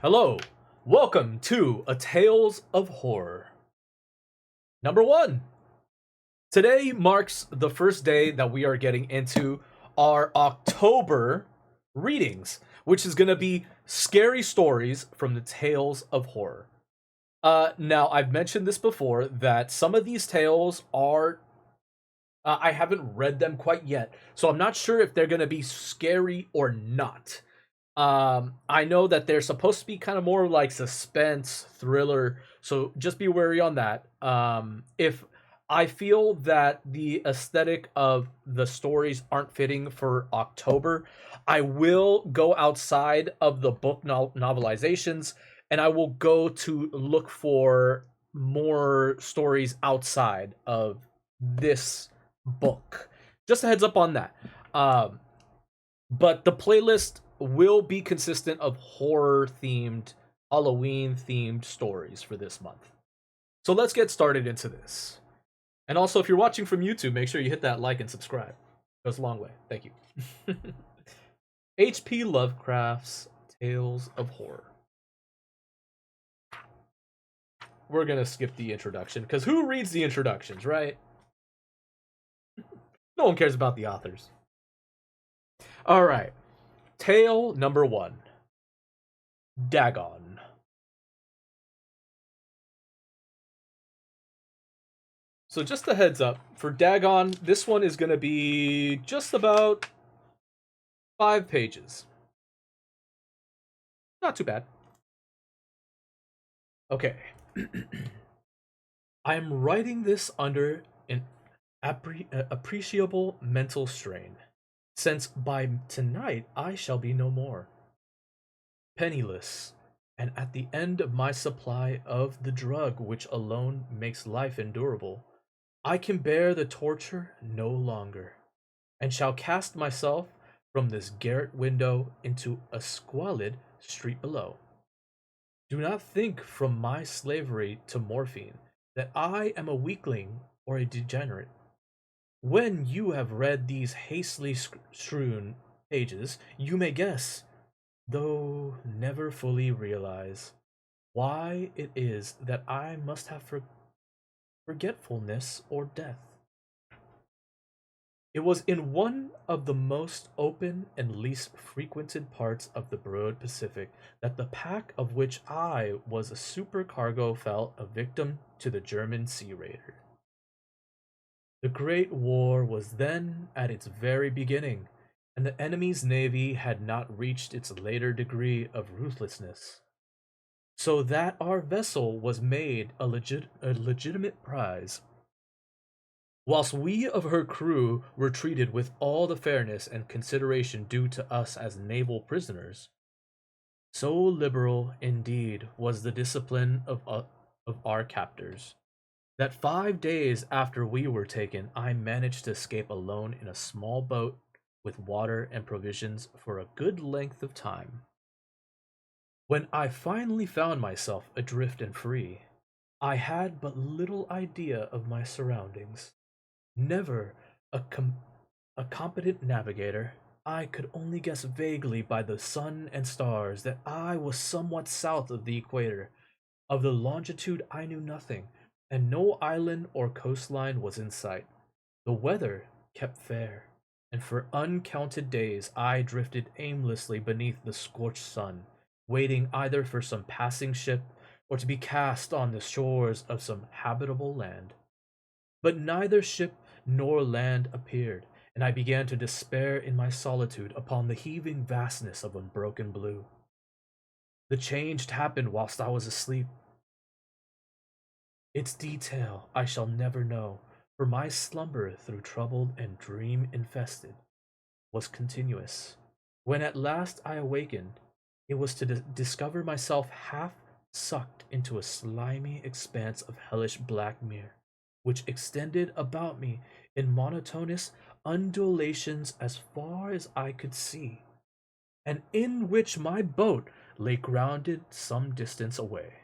Hello, welcome to A Tales of Horror. Number one. Today marks the first day that we are getting into our October readings, which is going to be scary stories from the Tales of Horror. Now, I've mentioned this before that some of these tales are. I haven't read them quite yet, so I'm not sure if they're going to be scary or not. I know that they're supposed to be kind of more like suspense thriller, so just be wary on that. If I feel that the aesthetic of the stories aren't fitting for October, I will go outside of the book novelizations and I will go to look for more stories outside of this book. Just a heads up on that. Um, but the playlist will be consistent of horror themed, Halloween themed stories for this month. So let's get started into this. And also, if you're watching from YouTube, make sure you hit that like and subscribe. It goes a long way. Thank you. H.P. Lovecraft's Tales of Horror. We're gonna skip the introduction because who reads the introductions, right? No one cares about the authors. All right. Tale number one. Dagon. So just a heads up for Dagon, this one is going to be just about 5 pages. Not too bad. Okay. I am writing this under an appreciable mental strain, since by tonight I shall be no more. Penniless, and at the end of my supply of the drug which alone makes life endurable, I can bear the torture no longer, and shall cast myself from this garret window into a squalid street below. Do not think from my slavery to morphine that I am a weakling or a degenerate. When you have read these hastily strewn pages, you may guess, though never fully realize, why it is that I must have forgetfulness or death. It was in one of the most open and least frequented parts of the broad Pacific that the pack of which I was a supercargo fell a victim to the German sea raider. The Great War was then at its very beginning, and the enemy's navy had not reached its later degree of ruthlessness, so that our vessel was made a legitimate prize, whilst we of her crew were treated with all the fairness and consideration due to us as naval prisoners. So liberal, indeed, was the discipline of our captors, that 5 days after we were taken, I managed to escape alone in a small boat with water and provisions for a good length of time. When I finally found myself adrift and free, I had but little idea of my surroundings. Never a, a competent navigator, I could only guess vaguely by the sun and stars that I was somewhat south of the equator. Of the longitude I knew nothing, and no island or coastline was in sight. The weather kept fair, and for uncounted days I drifted aimlessly beneath the scorched sun, waiting either for some passing ship or to be cast on the shores of some habitable land. But neither ship nor land appeared, and I began to despair in my solitude upon the heaving vastness of unbroken blue. The change happened whilst I was asleep. Its detail I shall never know, for my slumber, through troubled and dream infested, was continuous. When at last I awakened, it was to discover myself half sucked into a slimy expanse of hellish black mirror, which extended about me in monotonous undulations as far as I could see, and in which my boat lay grounded some distance away.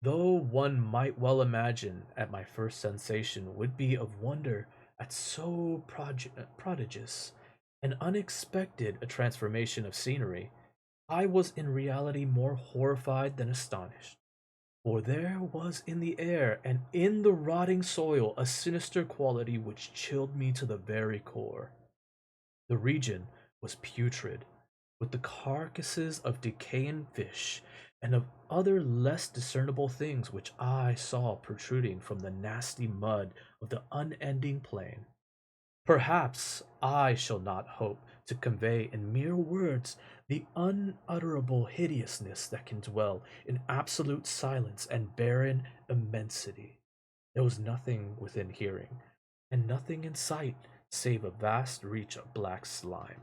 Though one might well imagine at my first sensation would be of wonder at so prodigious and unexpected a transformation of scenery, I was in reality more horrified than astonished, for there was in the air and in the rotting soil a sinister quality which chilled me to the very core. The region was putrid, with the carcasses of decaying fish and of other less discernible things which I saw protruding from the nasty mud of the unending plain. Perhaps I shall not hope to convey in mere words the unutterable hideousness that can dwell in absolute silence and barren immensity. There was nothing within hearing, and nothing in sight save a vast reach of black slime.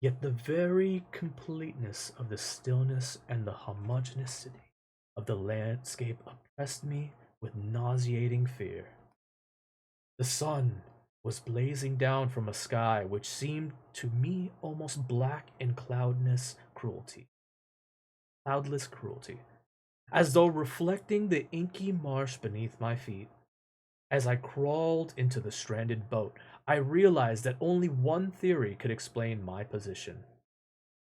Yet the very completeness of the stillness and the homogeneity of the landscape oppressed me with nauseating fear. The sun was blazing down from a sky which seemed to me almost black in cloudless cruelty, as though reflecting the inky marsh beneath my feet. As I crawled into the stranded boat, I realized that only one theory could explain my position.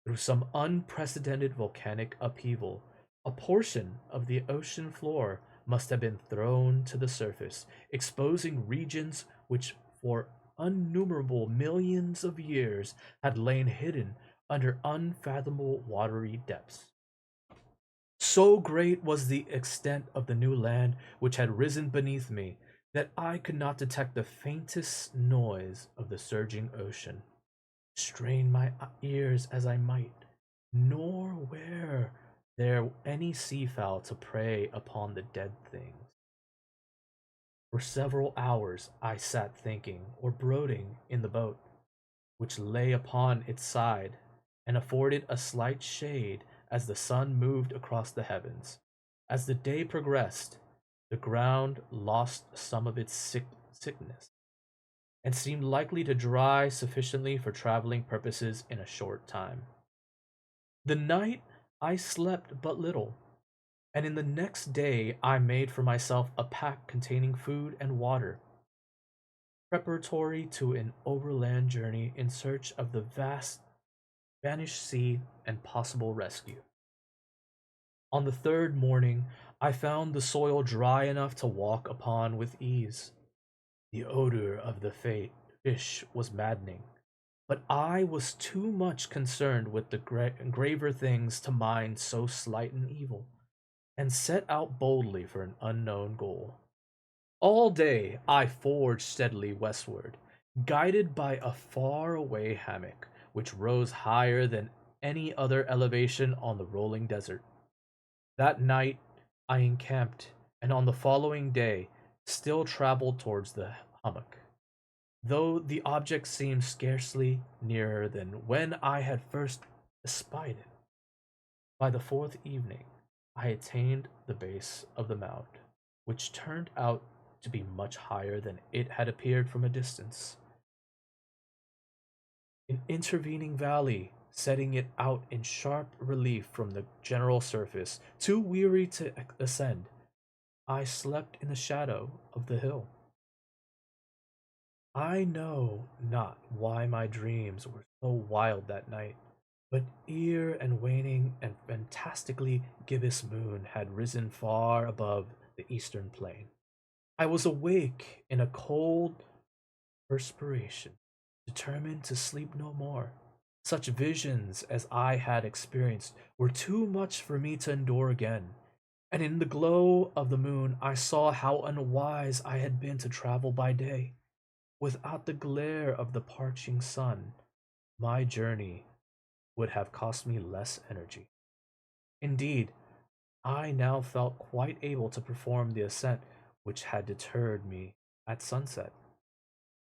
Through some unprecedented volcanic upheaval, a portion of the ocean floor must have been thrown to the surface, exposing regions which for innumerable millions of years had lain hidden under unfathomable watery depths. So great was the extent of the new land which had risen beneath me that I could not detect the faintest noise of the surging ocean, strain my ears as I might, nor were there any seafowl to prey upon the dead things. For several hours I sat thinking or brooding in the boat, which lay upon its side and afforded a slight shade as the sun moved across the heavens. As the day progressed, the ground lost some of its sickness and seemed likely to dry sufficiently for traveling purposes in a short time. The night I slept but little, and in the next day I made for myself a pack containing food and water, preparatory to an overland journey in search of the vast vanished sea and possible rescue. On the third morning, I found the soil dry enough to walk upon with ease. The odor of the fish was maddening, but I was too much concerned with the graver things to mind so slight an evil, and set out boldly for an unknown goal. All day I forged steadily westward, guided by a far-away hammock which rose higher than any other elevation on the rolling desert. That night I encamped, and on the following day still traveled towards the hummock, though the object seemed scarcely nearer than when I had first espied it. By the fourth evening, I attained the base of the mound, which turned out to be much higher than it had appeared from a distance. An intervening valley setting it out in sharp relief from the general surface, too weary to ascend, I slept in the shadow of the hill. I know not why my dreams were so wild that night, but ere and waning and fantastically gibbous moon had risen far above the eastern plain. I was awake in a cold perspiration, determined to sleep no more. Such visions as I had experienced were too much for me to endure again, and in the glow of the moon I saw how unwise I had been to travel by day. Without the glare of the parching sun, my journey would have cost me less energy. Indeed, I now felt quite able to perform the ascent which had deterred me at sunset.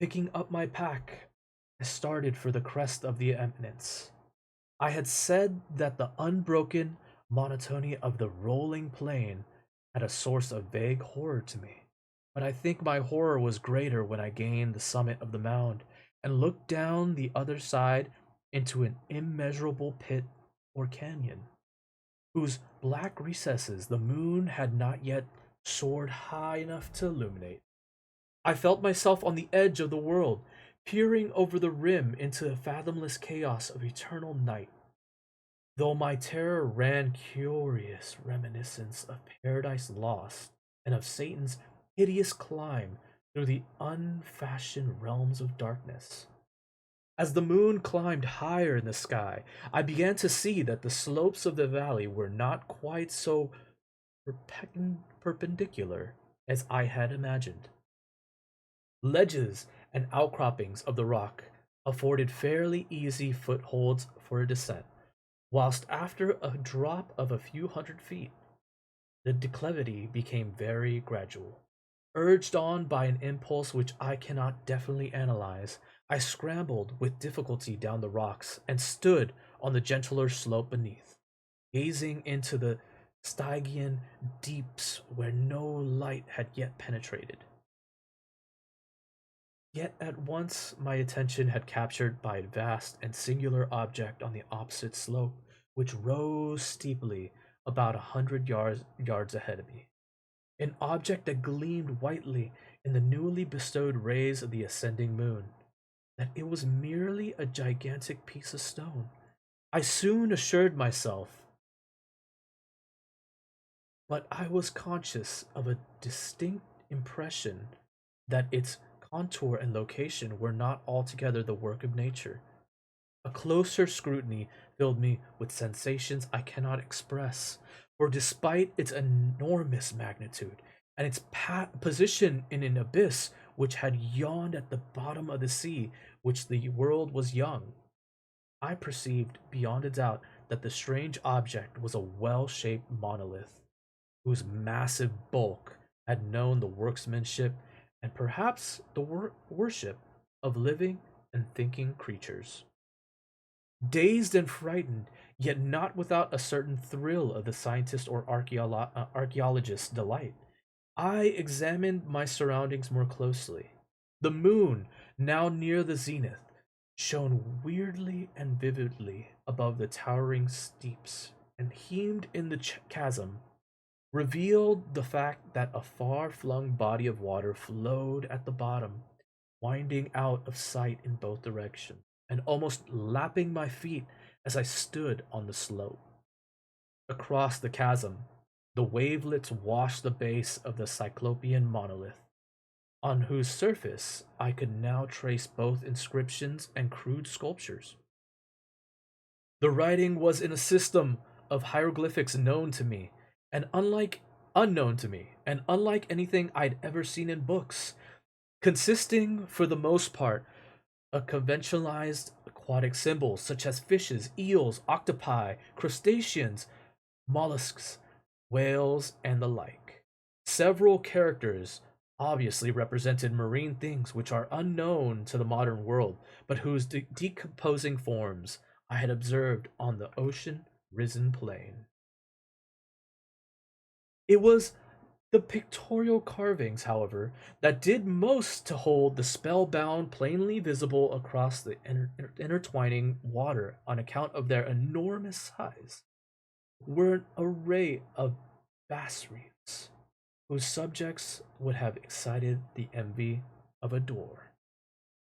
Picking up my pack, I started for the crest of the eminence. I had said that the unbroken monotony of the rolling plain had a source of vague horror to me, but I think my horror was greater when I gained the summit of the mound and looked down the other side into an immeasurable pit or canyon, whose black recesses the moon had not yet soared high enough to illuminate. I felt myself on the edge of the world, peering over the rim into a fathomless chaos of eternal night. though my terror ran curious reminiscence of Paradise Lost and of Satan's hideous climb through the unfashioned realms of darkness. As the moon climbed higher in the sky, I began to see that the slopes of the valley were not quite so perpendicular as I had imagined. Ledges and outcroppings of the rock afforded fairly easy footholds for a descent, whilst after a drop of a few hundred feet, the declivity became very gradual. Urged on by an impulse which I cannot definitely analyze, I scrambled with difficulty down the rocks and stood on the gentler slope beneath, gazing into the Stygian deeps where no light had yet penetrated. Yet at once my attention had captured by a vast and singular object on the opposite slope, which rose steeply about 100 yards ahead of me. An object that gleamed whitely in the newly bestowed rays of the ascending moon. That it was merely a gigantic piece of stone, I soon assured myself, but I was conscious of a distinct impression that its contour and location were not altogether the work of nature. A closer scrutiny filled me with sensations I cannot express, for despite its enormous magnitude and its position in an abyss which had yawned at the bottom of the sea, which the world was young, I perceived beyond a doubt that the strange object was a well shaped monolith, whose massive bulk had known the workmanship and perhaps the worship of living and thinking creatures. Dazed and frightened, yet not without a certain thrill of the scientist or archaeologist's delight, I examined my surroundings more closely. The moon, now near the zenith, shone weirdly and vividly above the towering steeps, and heaved in the chasm revealed the fact that a far flung body of water flowed at the bottom, winding out of sight in both directions, and almost lapping my feet as I stood on the slope. Across the chasm, the wavelets washed the base of the cyclopean monolith, on whose surface I could now trace both inscriptions and crude sculptures. The writing was in a system of hieroglyphics known to me, and unlike unknown to me, and unlike anything I'd ever seen in books, consisting for the most part of conventionalized aquatic symbols such as fishes, eels, octopi, crustaceans, mollusks, whales, and the like. Several characters obviously represented marine things which are unknown to the modern world, but whose decomposing forms I had observed on the ocean risen plain. It was the pictorial carvings, however, that did most to hold the spellbound plainly visible across the intertwining water on account of their enormous size, were an array of bass reefs, whose subjects would have excited the envy of a door.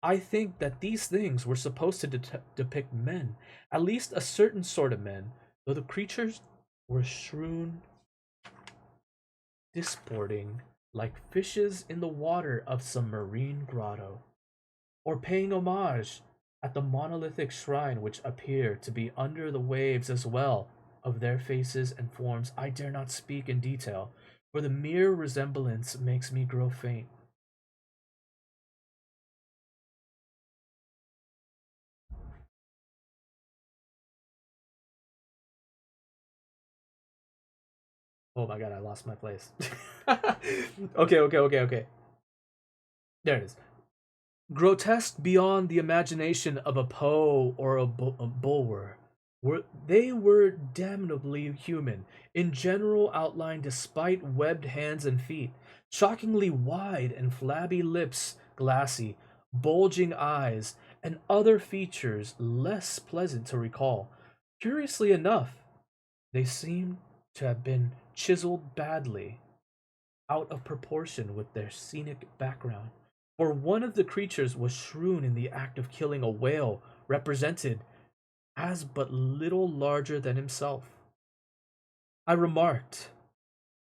I think that these things were supposed to depict men, at least a certain sort of men, though the creatures were strewn disporting like fishes in the water of some marine grotto, or paying homage at the monolithic shrine which appeared to be under the waves as well. Of their faces and forms I dare not speak in detail, for the mere resemblance makes me grow faint. Oh my god, I lost my place. Okay. There it is. Grotesque beyond the imagination of a Poe or a Bulwer. They were damnably human, in general outline despite webbed hands and feet, shockingly wide and flabby lips, glassy, bulging eyes, and other features less pleasant to recall. Curiously enough, they seemed to have been chiseled badly, out of proportion with their scenic background. For one of the creatures was strewn in the act of killing a whale, represented as but little larger than himself. I remarked,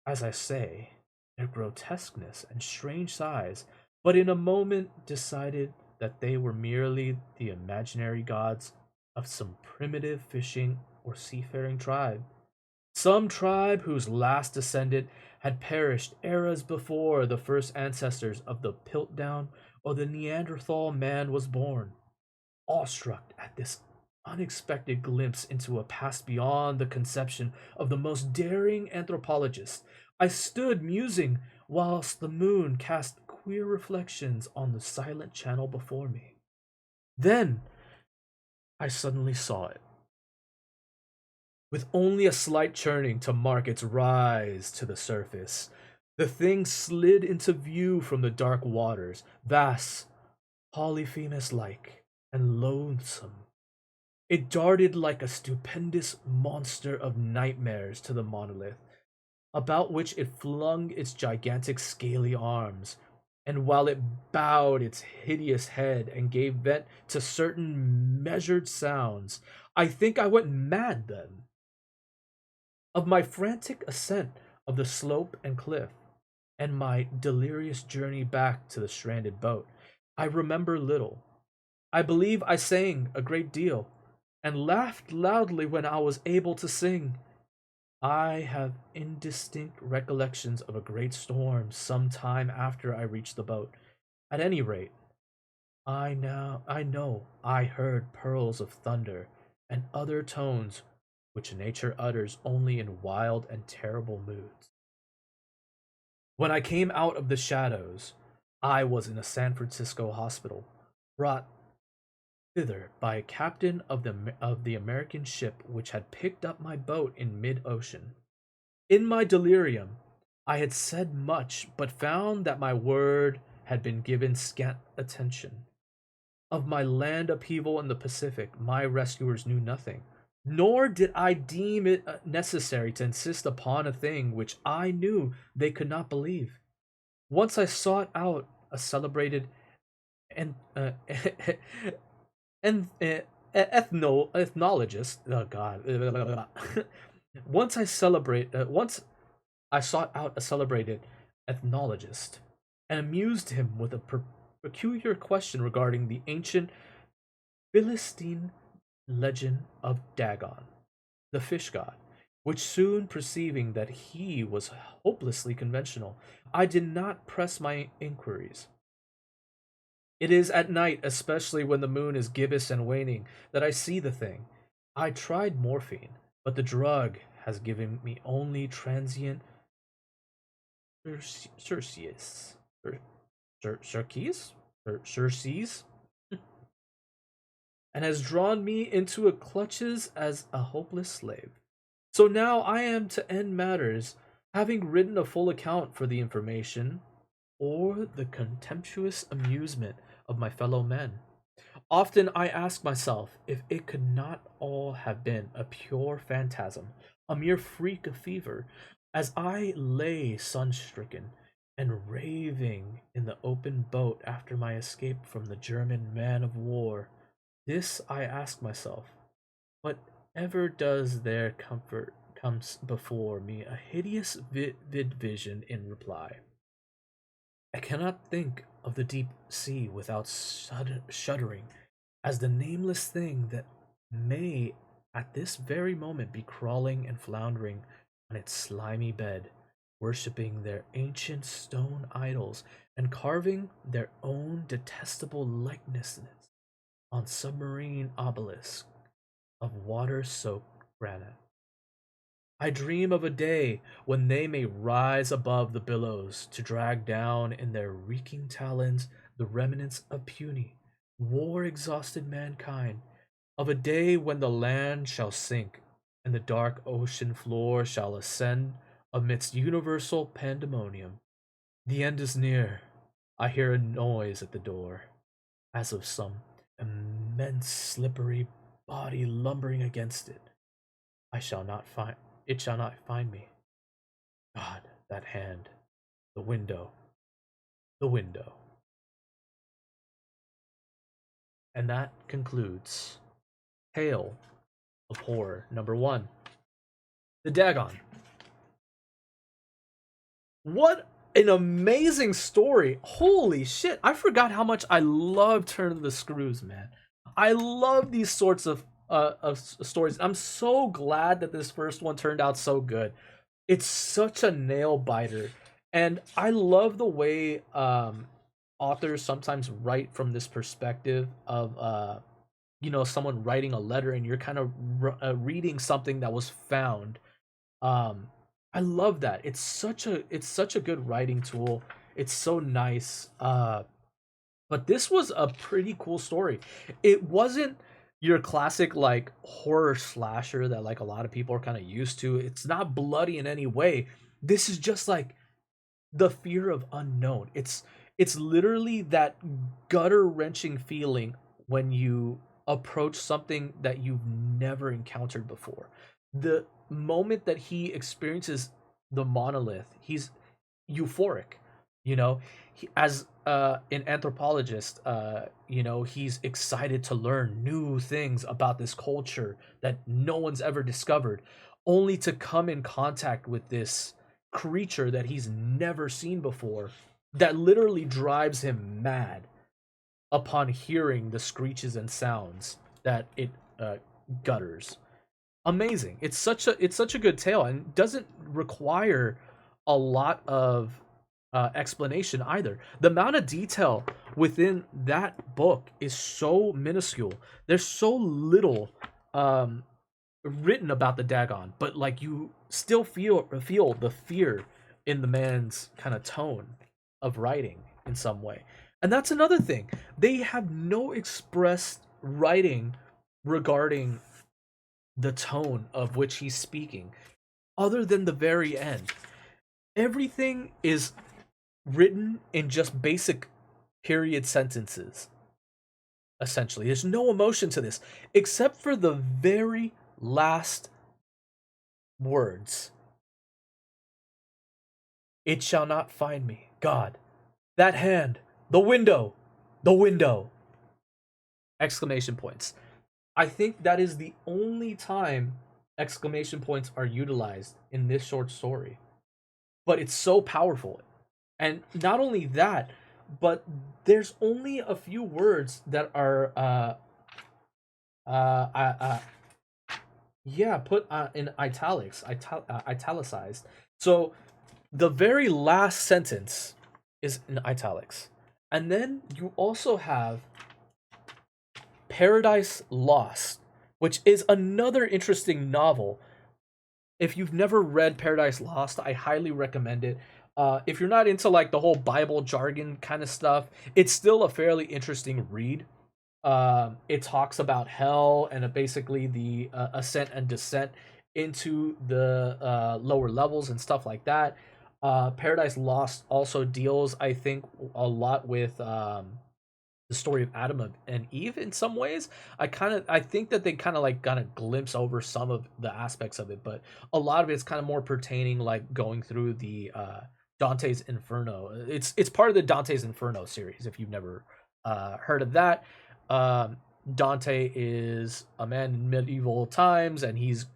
as I say, their grotesqueness and strange size, but in a moment decided that they were merely the imaginary gods of some primitive fishing or seafaring tribe. Some tribe whose last descendant had perished eras before the first ancestors of the Piltdown or the Neanderthal man was born. Awestruck at this unexpected glimpse into a past beyond the conception of the most daring anthropologist, I stood musing whilst the moon cast queer reflections on the silent channel before me. Then I suddenly saw it, with only a slight churning to mark its rise to the surface. The thing slid into view from the dark waters, vast, Polyphemus like, and loathsome. It darted like a stupendous monster of nightmares to the monolith, about which it flung its gigantic scaly arms, and while it bowed its hideous head and gave vent to certain measured sounds, I think I went mad then. Of my frantic ascent of the slope and cliff, and my delirious journey back to the stranded boat, I remember little. I believe I sang a great deal, and laughed loudly when I was able to sing. I have indistinct recollections of a great storm some time after I reached the boat. At any rate, I know I heard pearls of thunder and other tones which nature utters only in wild and terrible moods. When I came out of the shadows, I was in a San Francisco hospital, brought thither by a captain of the American ship which had picked up my boat in mid ocean. In my delirium, I had said much, but found that my word had been given scant attention. Of my land upheaval in the Pacific, my rescuers knew nothing, nor did I deem it necessary to insist upon a thing which I knew they could not believe. Once I sought out a celebrated and and ethnologist. Oh God! Once I sought out a celebrated ethnologist and amused him with a peculiar question regarding the ancient Philistine legend of Dagon, the fish god, which soon perceiving that he was hopelessly conventional, I did not press my inquiries. It is at night, especially when the moon is gibbous and waning, that I see the thing. I tried morphine, but the drug has given me only transient surcease. Surcease? Surcease? And has drawn me into its clutches as a hopeless slave. So now I am to end matters, having written a full account for the information or the contemptuous amusement of my fellow men. Often I ask myself if it could not all have been a pure phantasm, a mere freak of fever, as I lay sun stricken and raving in the open boat after my escape from the German man of war. This I ask myself. But ever does there comfort comes before me a hideous vivid vision in reply. I cannot think of the deep sea without shuddering, as the nameless thing that may at this very moment be crawling and floundering on its slimy bed, worshipping their ancient stone idols and carving their own detestable likenesses on submarine obelisks of water soaked granite. I dream of a day when they may rise above the billows to drag down in their reeking talons the remnants of puny, war exhausted mankind, of a day when the land shall sink and the dark ocean floor shall ascend amidst universal pandemonium. The end is near. I hear a noise at the door, as of some immense slippery body lumbering against it. I shall not find it shall not find me. God, that hand, the window, the window. And that concludes Hail of horror. Number one, the Dagon. What an amazing story. Holy shit. I forgot how much I love Turn of the Screws, man. I love these sorts of stories. I'm so glad that this first one turned out so good. It's such a nail biter. And I love the way authors sometimes write from this perspective of someone writing a letter and you're kind of reading something that was found. um I love that. It's such a good writing tool. It's so nice. But this was a pretty cool story. It wasn't your classic like horror slasher that like a lot of people are kind of used to. It's not bloody in any way. This is just like the fear of unknown. It's literally that gutter wrenching feeling when you approach something that you've never encountered before. The moment that he experiences the monolith, he's euphoric. As an anthropologist, he's excited to learn new things about this culture that no one's ever discovered, only to come in contact with this creature that he's never seen before, that literally drives him mad upon hearing the screeches and sounds that it gutters. Amazing. It's such a good tale and doesn't require a lot of explanation either. The amount of detail within that book is so minuscule. There's so little um, written about the Dagon, but like you still feel the fear in the man's kind of tone of writing in some way. And that's another thing. They have no expressed writing regarding the tone of which he's speaking, other than the very end. Everything is written in just basic period sentences, essentially. There's no emotion to this, except for the very last words. It shall not find me. God, that hand, the window, the window. Exclamation points. I think that is the only time exclamation points are utilized in this short story. But it's so powerful. And not only that, but there's only a few words that are uh, uh, uh yeah, put in italics, italicized. So the very last sentence is in italics. And then you also have Paradise Lost, which is another interesting novel. If you've never read Paradise Lost, I highly recommend it. If you're not into like the whole Bible jargon kind of stuff, it's still a fairly interesting read. It talks about hell and basically the ascent and descent into the lower levels and stuff like that. Paradise Lost also deals, I think, a lot with the story of Adam and Eve in some ways. I think that they kind of glimpse over some of the aspects of it, but a lot of it's kind of more pertaining like going through the Dante's Inferno. It's part of the Dante's Inferno series. If you've never heard of that, Dante is a man in medieval times, and he's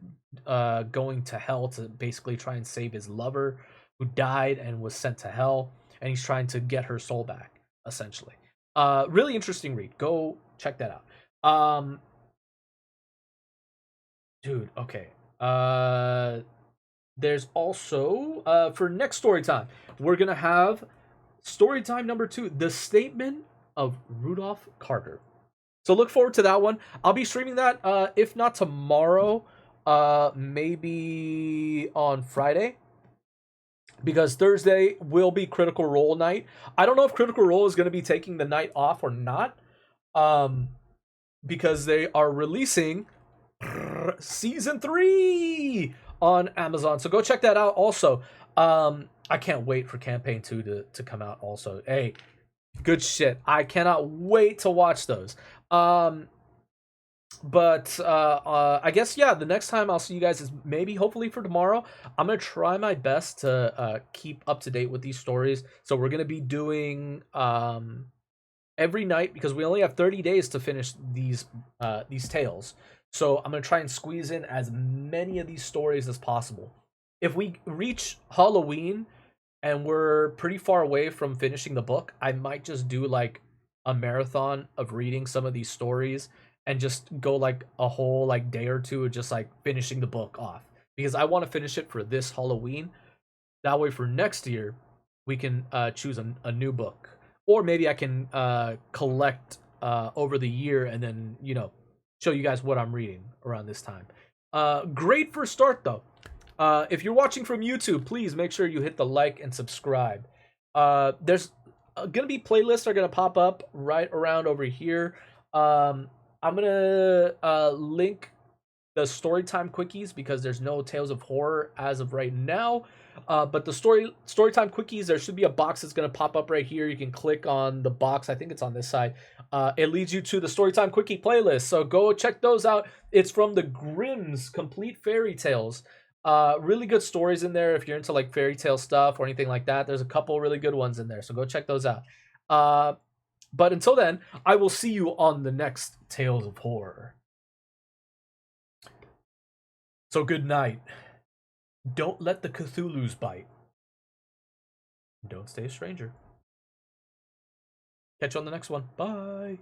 going to hell to basically try and save his lover who died and was sent to hell, and he's trying to get her soul back, essentially. Really interesting read. Go check that out. Dude, okay. There's also for next story time, we're gonna have story time number 2, the statement of Rudolph Carter. So look forward to that one. I'll be streaming that if not tomorrow, maybe on Friday, because Thursday will be Critical Role night. I don't know if Critical Role is going to be taking the night off or not, because they are releasing season 3 on Amazon. So go check that out. Also, I can't wait for campaign 2 to come out. Also, hey, good shit. I cannot wait to watch those. But I guess, yeah, the next time I'll see you guys is maybe hopefully for tomorrow. I'm gonna try my best to keep up to date with these stories. So we're gonna be doing every night, because we only have 30 days to finish these tales. So I'm gonna try and squeeze in as many of these stories as possible. If we reach Halloween and we're pretty far away from finishing the book, I might just do like a marathon of reading some of these stories and just go like a whole like day or two of just like finishing the book off because I want to finish it for this Halloween. That way, for next year, we can choose a new book, or maybe I can collect over the year and then show you guys what I'm reading around this time. Great first start though. If you're watching from YouTube, please make sure you hit the like and subscribe. There's gonna be playlists are gonna pop up right around over here. I'm gonna link the storytime quickies because there's no Tales of Horror as of right now. But the storytime quickies, there should be a box that's gonna pop up right here. You can click on the box. I think it's on this side. It leads you to the storytime quickie playlist. So go check those out. It's from the Grimm's Complete Fairy Tales. Really good stories in there if you're into like fairy tale stuff or anything like that. There's a couple really good ones in there. So go check those out. But until then, I will see you on the next Tales of Horror. So good night. Don't let the Cthulhu's bite. Don't stay a stranger. Catch you on the next one. Bye.